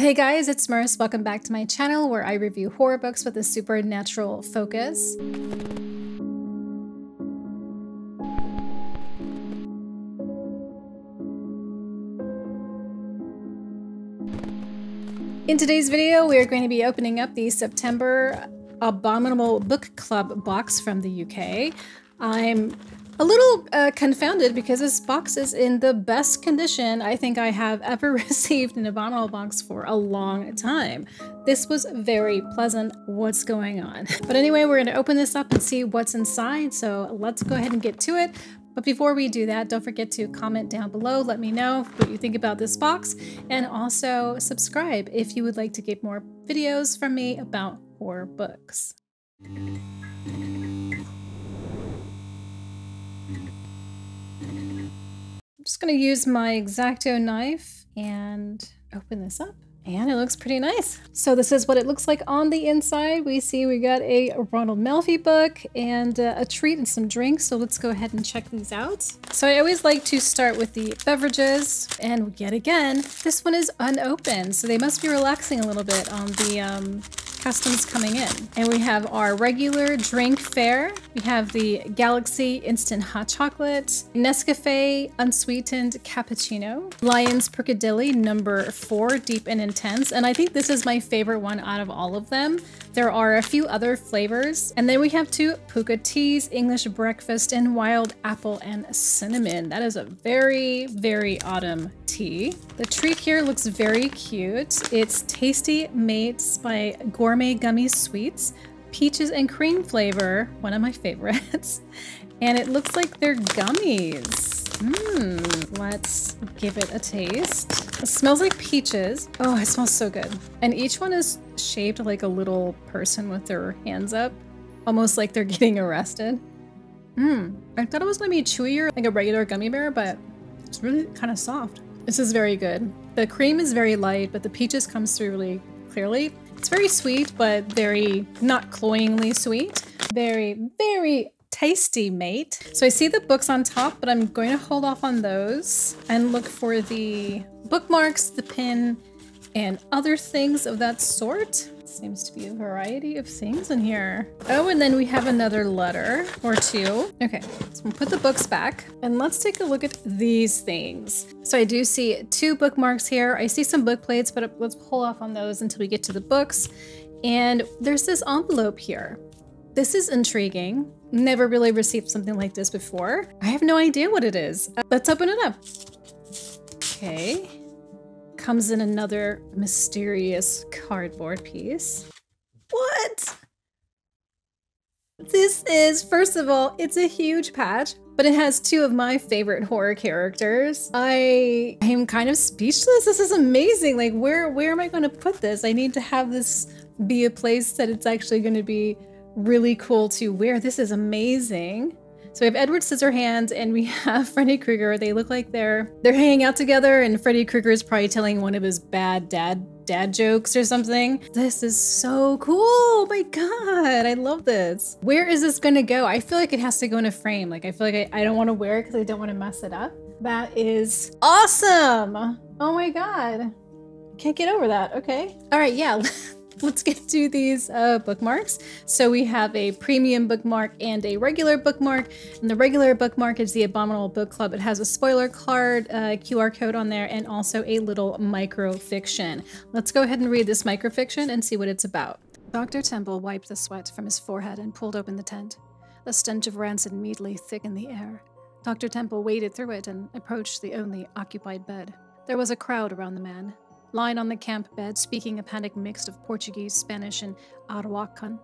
Hey guys, it's Murs. Welcome back to my channel where I review horror books with a supernatural focus. In today's video, we are going to be opening up the September Abominable Book Club box from the UK. I'm a little confounded because this box is in the best condition I think I have ever received an Abominable box for a long time. This was very pleasant. What's going on? But anyway, we're going to open this up and see what's inside, so let's go ahead and get to it. But before we do that, don't forget to comment down below. Let me know what you think about this box, and also subscribe if you would like to get more videos from me about horror books. I'm just going to use my X-Acto knife and open this up. And it looks pretty nice. So this is what it looks like on the inside. We got a Ronald Melfi book and a treat and some drinks. So let's go ahead and check these out. So I always like to start with the beverages. And yet again, this one is unopened. So they must be relaxing a little bit on the customs coming in. And we have our regular drink fare. We have the Galaxy Instant Hot Chocolate, Nescafe Unsweetened Cappuccino, Lion's Percadilly number 4, Deep and Intense. And I think this is my favorite one out of all of them. There are a few other flavors. And then we have 2 Puka Teas, English Breakfast, and Wild Apple and Cinnamon. That is a very, very autumn tea. The treat here looks very cute. It's Tasty Mates by Gourmet Gummy Sweets, peaches and cream flavor, one of my favorites. And it looks like they're gummies. Let's give it a taste. It smells like peaches. Oh, it smells so good. And each one is shaped like a little person with their hands up, almost like they're getting arrested. I thought it was gonna be chewier like a regular gummy bear, but it's really kind of soft. This is very good. The cream is very light, but the peaches comes through really clearly. It's very sweet, but very not cloyingly sweet. Very, very tasty, mate. So I see the books on top, but I'm going to hold off on those and look for the bookmarks, the pin, and other things of that sort. Seems to be a variety of things in here. Oh, and then we have another letter or 2. Okay, so we'll put the books back and let's take a look at these things. So I do see 2 bookmarks here. I see some book plates, but let's pull off on those until we get to the books. And there's this envelope here. This is intriguing. Never really received something like this before. I have no idea what it is. Let's open it up. Okay. Comes in another mysterious cardboard piece. What? This is, first of all, it's a huge patch, but it has 2 of my favorite horror characters. I am kind of speechless. This is amazing. Like, where am I going to put this? I need to have this be a place that it's actually going to be really cool to wear. This is amazing. So we have Edward Scissorhands and we have Freddy Krueger. They look like they're hanging out together, and Freddy Krueger is probably telling one of his bad dad jokes or something. This is so cool. Oh my god, I love this. Where is this gonna go? I feel like it has to go in a frame. Like, I feel like I don't want to wear it because I don't want to mess it up. That is awesome. Oh my god. Can't get over that. Okay. All right, yeah. Let's get to these bookmarks. So we have a premium bookmark and a regular bookmark. And the regular bookmark is the Abominable Book Club. It has a spoiler card, QR code on there, and also a little microfiction. Let's go ahead and read this microfiction and see what it's about. Dr. Temple wiped the sweat from his forehead and pulled open the tent. The stench of rancid meat lay thick in the air. Dr. Temple waded through it and approached the only occupied bed. There was a crowd around the man. Lying on the camp bed, speaking a panic mix of Portuguese, Spanish, and Arawakan,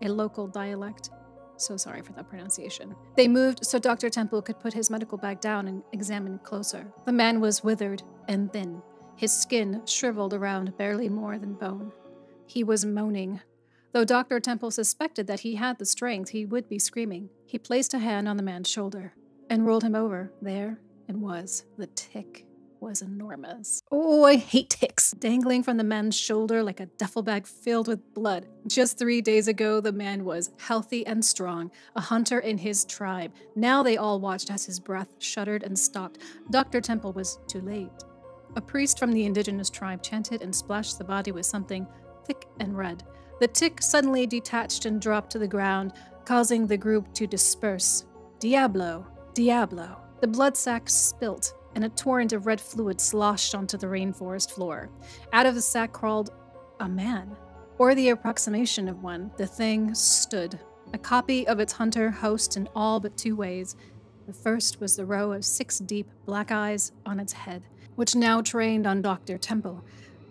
a local dialect. So sorry for that pronunciation. They moved so Dr. Temple could put his medical bag down and examine closer. The man was withered and thin, his skin shriveled around barely more than bone. He was moaning. Though Dr. Temple suspected that he had the strength, he would be screaming. He placed a hand on the man's shoulder and rolled him over. There it was, the tick. Was enormous. Oh, I hate ticks. Dangling from the man's shoulder like a duffel bag filled with blood. Just 3 days ago, the man was healthy and strong, a hunter in his tribe. Now they all watched as his breath shuddered and stopped. Dr. Temple was too late. A priest from the indigenous tribe chanted and splashed the body with something thick and red. The tick suddenly detached and dropped to the ground, causing the group to disperse. Diablo! Diablo! The blood sac spilt, and a torrent of red fluid sloshed onto the rainforest floor. Out of the sack crawled a man, or the approximation of one. The thing stood, a copy of its hunter host in all but 2 ways. The first was the row of 6 deep black eyes on its head, which now trained on Dr. Temple.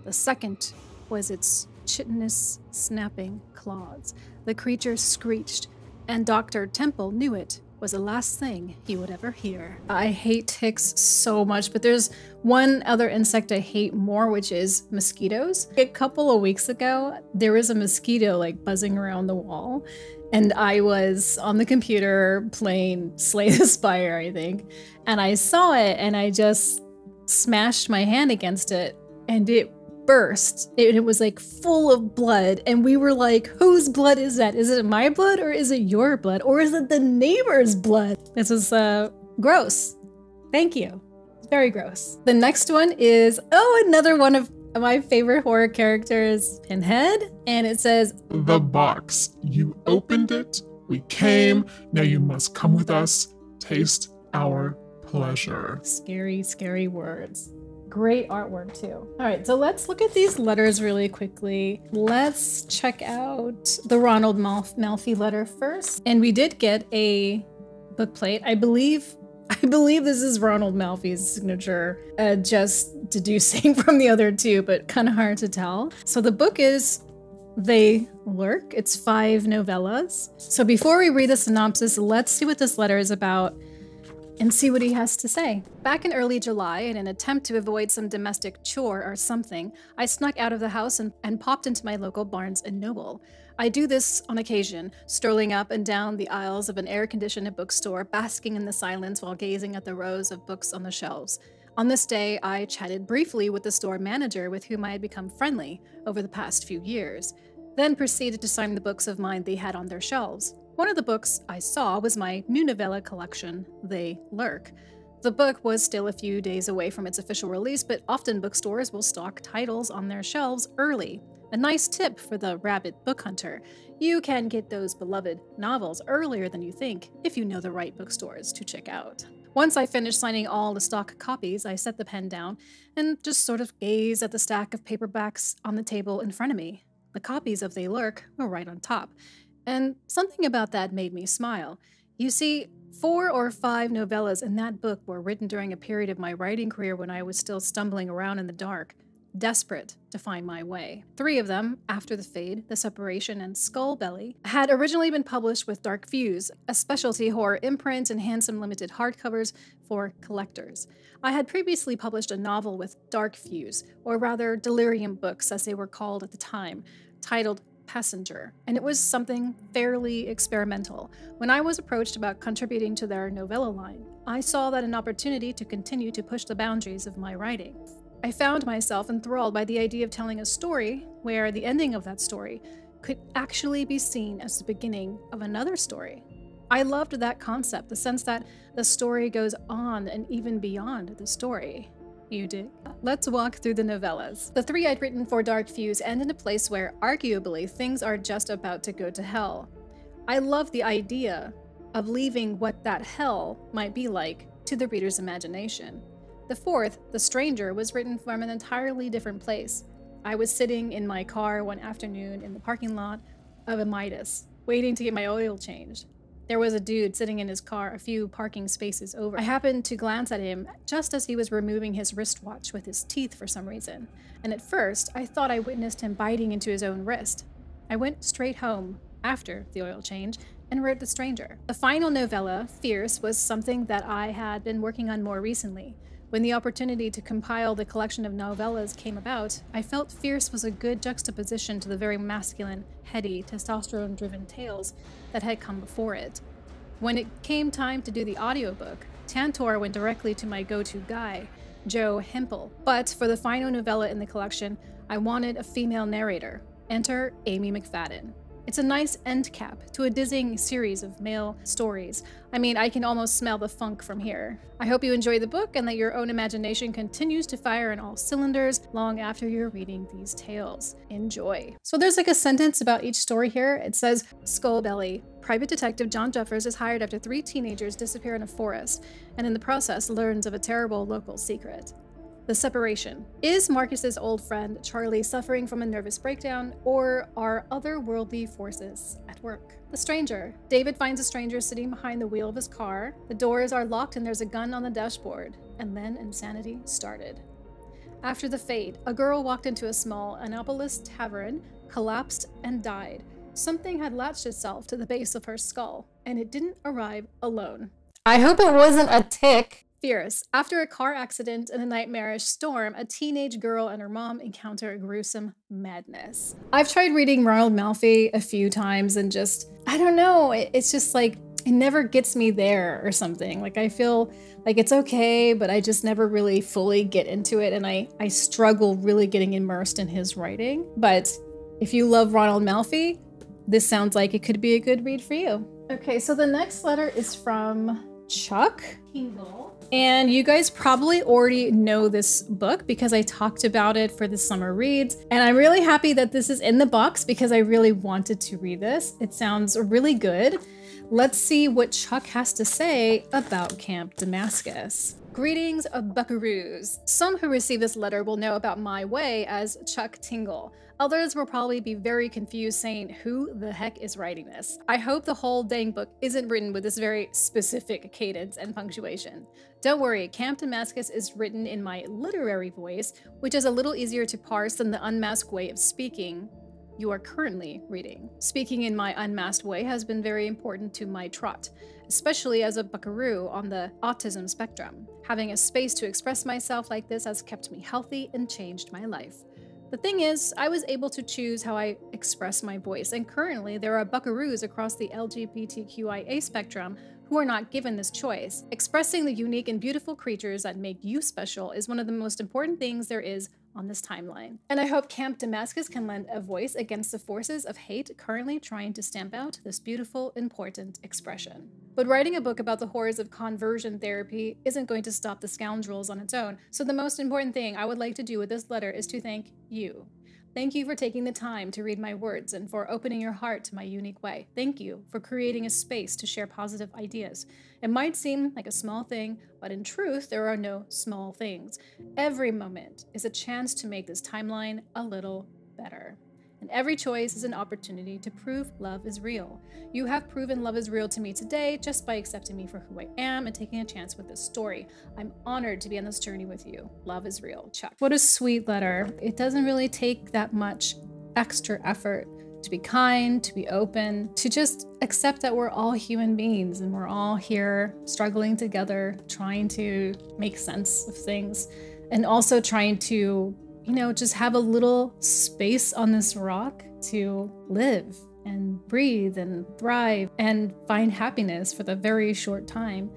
The second was its chitinous, snapping claws. The creature screeched, and Dr. Temple knew it was the last thing he would ever hear. I hate ticks so much, but there's one other insect I hate more, which is mosquitoes. A couple of weeks ago, there was a mosquito like buzzing around the wall, and I was on the computer playing Slay the Spire, I think, and I saw it and I just smashed my hand against it and it burst. It was like full of blood, and we were like, whose blood is that? Is it my blood, or is it your blood, or is it the neighbor's blood? This is gross. Thank you. It's very gross. The next one is, another one of my favorite horror characters, Pinhead, and it says, "The box. You opened it. We came. Now you must come with us. Taste our pleasure." Scary, scary words. Great artwork too. All right, so let's look at these letters really quickly. Let's check out the Ronald Malfi letter first. And we did get a book plate. I believe this is Ronald Malfi's signature, just deducing from the other 2, but kind of hard to tell. So the book is They Lurk. It's 5 novellas. So before we read the synopsis, let's see what this letter is about and see what he has to say. Back in early July, in an attempt to avoid some domestic chore or something, I snuck out of the house and popped into my local Barnes & Noble. I do this on occasion, strolling up and down the aisles of an air-conditioned bookstore, basking in the silence while gazing at the rows of books on the shelves. On this day, I chatted briefly with the store manager with whom I had become friendly over the past few years, then proceeded to sign the books of mine they had on their shelves. One of the books I saw was my new novella collection, They Lurk. The book was still a few days away from its official release, but often bookstores will stock titles on their shelves early. A nice tip for the rabid book hunter. You can get those beloved novels earlier than you think if you know the right bookstores to check out. Once I finished signing all the stock copies, I set the pen down and just sort of gazed at the stack of paperbacks on the table in front of me. The copies of They Lurk were right on top. And something about that made me smile. You see, 4 or 5 novellas in that book were written during a period of my writing career when I was still stumbling around in the dark, desperate to find my way. 3 of them, After the Fade, The Separation, and Skull Belly, had originally been published with Dark Views, a specialty horror imprint and handsome limited hardcovers for collectors. I had previously published a novel with Dark Views, or rather Delirium Books as they were called at the time, titled Passenger, and it was something fairly experimental. When I was approached about contributing to their novella line, I saw that an opportunity to continue to push the boundaries of my writing. I found myself enthralled by the idea of telling a story where the ending of that story could actually be seen as the beginning of another story. I loved that concept, the sense that the story goes on and even beyond the story. You dig? Let's walk through the novellas. The 3 I'd written for Dark Views end in a place where, arguably, things are just about to go to hell. I love the idea of leaving what that hell might be like to the reader's imagination. The 4th, The Stranger, was written from an entirely different place. I was sitting in my car one afternoon in the parking lot of a Midas, waiting to get my oil changed. There was a dude sitting in his car a few parking spaces over. I happened to glance at him just as he was removing his wristwatch with his teeth for some reason, and at first I thought I witnessed him biting into his own wrist. I went straight home after the oil change and wrote The Stranger. The final novella, Fierce, was something that I had been working on more recently. When the opportunity to compile the collection of novellas came about, I felt Fierce was a good juxtaposition to the very masculine, heady, testosterone-driven tales that had come before it. When it came time to do the audiobook, Tantor went directly to my go-to guy, Joe Hempel. But for the final novella in the collection, I wanted a female narrator. Enter Amy McFadden. It's a nice end cap to a dizzying series of male stories. I mean, I can almost smell the funk from here. I hope you enjoy the book and that your own imagination continues to fire on all cylinders long after you're reading these tales. Enjoy. So there's like a sentence about each story here. It says, Skullbelly. Private Detective John Jeffers is hired after 3 teenagers disappear in a forest, and in the process learns of a terrible local secret. The separation. Is Marcus's old friend Charlie suffering from a nervous breakdown, or are otherworldly forces at work? The stranger. David finds a stranger sitting behind the wheel of his car. The doors are locked and there's a gun on the dashboard. And then insanity started. After the fade, a girl walked into a small Annapolis tavern, collapsed, and died. Something had latched itself to the base of her skull, and it didn't arrive alone. I hope it wasn't a tick. Fierce. After a car accident and a nightmarish storm, a teenage girl and her mom encounter a gruesome madness. I've tried reading Ronald Malfi a few times and just, I don't know, it's just like, it never gets me there or something. Like I feel like it's okay, but I just never really fully get into it, and I struggle really getting immersed in his writing. But if you love Ronald Malfi, this sounds like it could be a good read for you. Okay, so the next letter is from Chuck Tingle. And you guys probably already know this book because I talked about it for the summer reads. And I'm really happy that this is in the box because I really wanted to read this. It sounds really good. Let's see what Chuck has to say about Camp Damascus. Greetings, buckaroos. Some who receive this letter will know about my way as Chuck Tingle. Others will probably be very confused saying, who the heck is writing this? I hope the whole dang book isn't written with this very specific cadence and punctuation. Don't worry, Camp Damascus is written in my literary voice, which is a little easier to parse than the unmasked way of speaking you are currently reading. Speaking in my unmasked way has been very important to my trot, especially as a buckaroo on the autism spectrum. Having a space to express myself like this has kept me healthy and changed my life. The thing is, I was able to choose how I express my voice, and currently there are buckaroos across the LGBTQIA spectrum who are not given this choice. Expressing the unique and beautiful creatures that make you special is one of the most important things there is on this timeline. And I hope Camp Damascus can lend a voice against the forces of hate currently trying to stamp out this beautiful, important expression. But writing a book about the horrors of conversion therapy isn't going to stop the scoundrels on its own, so the most important thing I would like to do with this letter is to thank you. Thank you for taking the time to read my words and for opening your heart to my unique way. Thank you for creating a space to share positive ideas. It might seem like a small thing, but in truth, there are no small things. Every moment is a chance to make this timeline a little better. And every choice is an opportunity to prove love is real. You have proven love is real to me today just by accepting me for who I am and taking a chance with this story. I'm honored to be on this journey with you. Love is real, Chuck. What a sweet letter. It doesn't really take that much extra effort to be kind, to be open, to just accept that we're all human beings and we're all here struggling together, trying to make sense of things, and also trying to just have a little space on this rock to live and breathe and thrive and find happiness for the very short time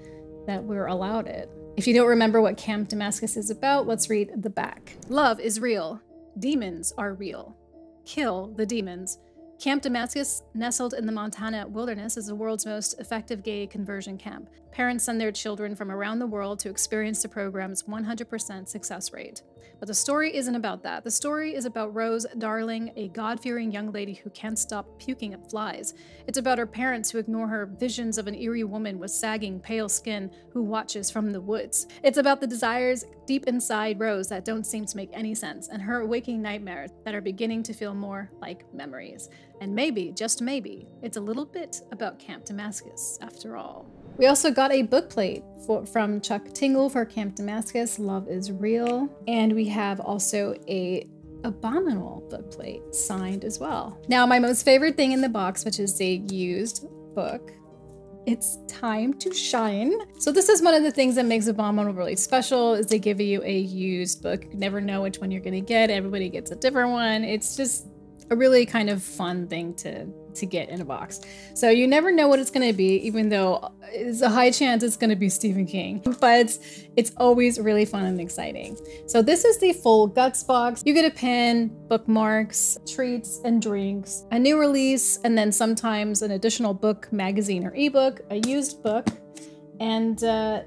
that we're allowed it. If you don't remember what Camp Damascus is about, let's read the back. Love is real. Demons are real. Kill the demons. Camp Damascus, nestled in the Montana wilderness, is the world's most effective gay conversion camp. Parents send their children from around the world to experience the program's 100% success rate. But the story isn't about that. The story is about Rose Darling, a God-fearing young lady who can't stop puking up flies. It's about her parents who ignore her visions of an eerie woman with sagging, pale skin who watches from the woods. It's about the desires deep inside Rose that don't seem to make any sense, and her waking nightmares that are beginning to feel more like memories. And maybe, just maybe, it's a little bit about Camp Damascus after all. We also got a bookplate from Chuck Tingle for Camp Damascus, Love is Real. And we have also a Abominable bookplate signed as well. Now, my most favorite thing in the box, which is a used book, it's time to shine. So this is one of the things that makes Abominable really special, is they give you a used book. You never know which one you're gonna get. Everybody gets a different one. It's just, a really kind of fun thing to get in a box. So you never know what it's going to be, even though it's a high chance it's going to be Stephen King, but it's always really fun and exciting. So this is the full Guts box. You get a pen, bookmarks, treats, and drinks, a new release, and then sometimes an additional book, magazine, or ebook, a used book, and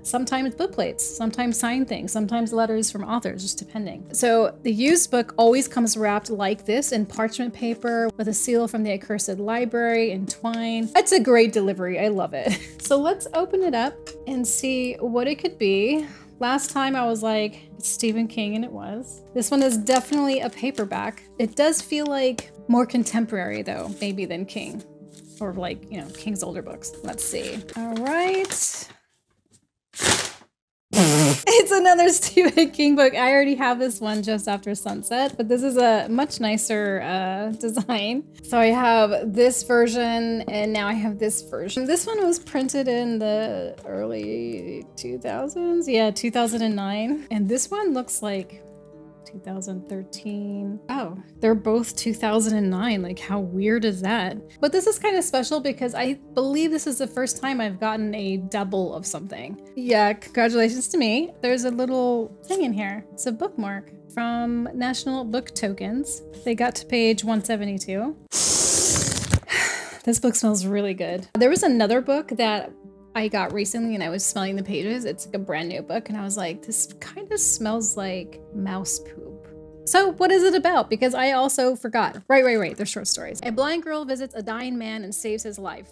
sometimes book plates, sometimes signed things, sometimes letters from authors, just depending. So the used book always comes wrapped like this in parchment paper with a seal from the Accursed Library in twine. It's a great delivery, I love it. So let's open it up and see what it could be. Last time I was like, it's Stephen King, and it was. This one is definitely a paperback. It does feel like more contemporary though, maybe than King. Or like, you know, King's older books. Let's see. All right. It's another Stephen King book. I already have this one, Just After Sunset, but this is a much nicer design. So I have this version, and now I have this version. This one was printed in the early 2000s. Yeah, 2009. And this one looks like 2013. Oh, they're both 2009. Like, how weird is that? But this is kind of special because I believe this is the first time I've gotten a double of something. Yeah, congratulations to me. There's a little thing in here. It's a bookmark from National Book Tokens. They got to page 172. This book smells really good. There was another book that I got recently and I was smelling the pages. It's like a brand new book and I was like, this kind of smells like mouse poop. So what is it about? Because I also forgot. Right. They're short stories. A blind girl visits a dying man and saves his life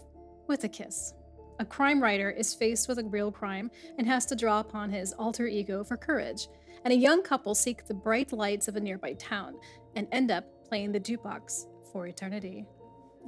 with a kiss. A crime writer is faced with a real crime and has to draw upon his alter ego for courage. And a young couple seek the bright lights of a nearby town and end up playing the jukebox for eternity.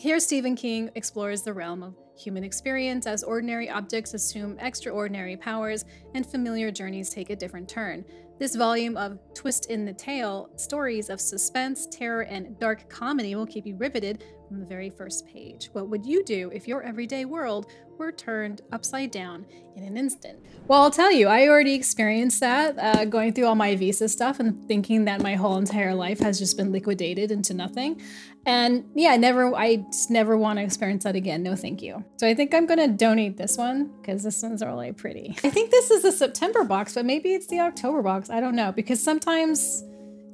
Here, Stephen King explores the realm of human experience as ordinary objects assume extraordinary powers and familiar journeys take a different turn. This volume of twist in the tale, stories of suspense, terror, and dark comedy will keep you riveted from the very first page. What would you do if your everyday world were turned upside down in an instant? Well, I'll tell you, I already experienced that, going through all my visa stuff and thinking that my whole entire life has just been liquidated into nothing. And yeah, I just never want to experience that again. No, thank you. So I think I'm going to donate this one because this one's really pretty. I think this is the September box, but maybe it's the October box. I don't know, because sometimes,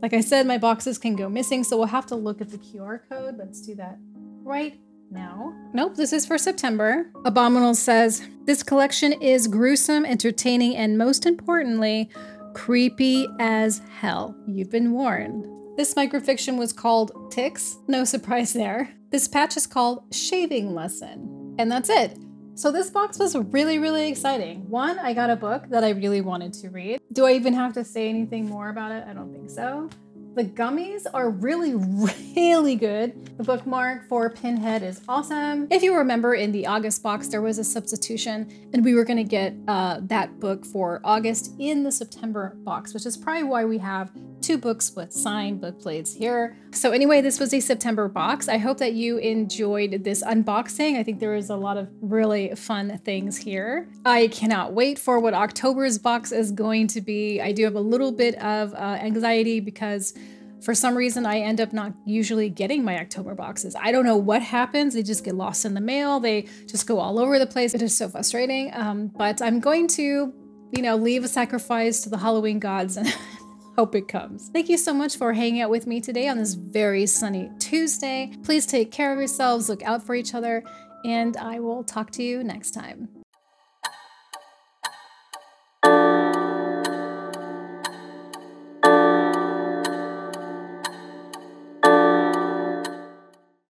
like I said, my boxes can go missing. So we'll have to look at the QR code. Let's do that right now. Nope, this is for September. Abominable says, this collection is gruesome, entertaining, and most importantly, creepy as hell. You've been warned. This microfiction was called Ticks. No surprise there. This patch is called Shaving Lesson. And that's it. So this box was really, really exciting. One, I got a book that I really wanted to read. Do I even have to say anything more about it? I don't think so. The gummies are really, really good. The bookmark for Pinhead is awesome. If you remember, in the August box, there was a substitution and we were gonna get that book for August in the September box, which is probably why we have two books with signed book plates here. So anyway, this was a September box. I hope that you enjoyed this unboxing. I think there was a lot of really fun things here. I cannot wait for what October's box is going to be. I do have a little bit of anxiety because for some reason, I end up not usually getting my October boxes. I don't know what happens. They just get lost in the mail. They just go all over the place. It is so frustrating. But I'm going to, leave a sacrifice to the Halloween gods and hope it comes. Thank you so much for hanging out with me today on this very sunny Tuesday. Please take care of yourselves, look out for each other, and I will talk to you next time.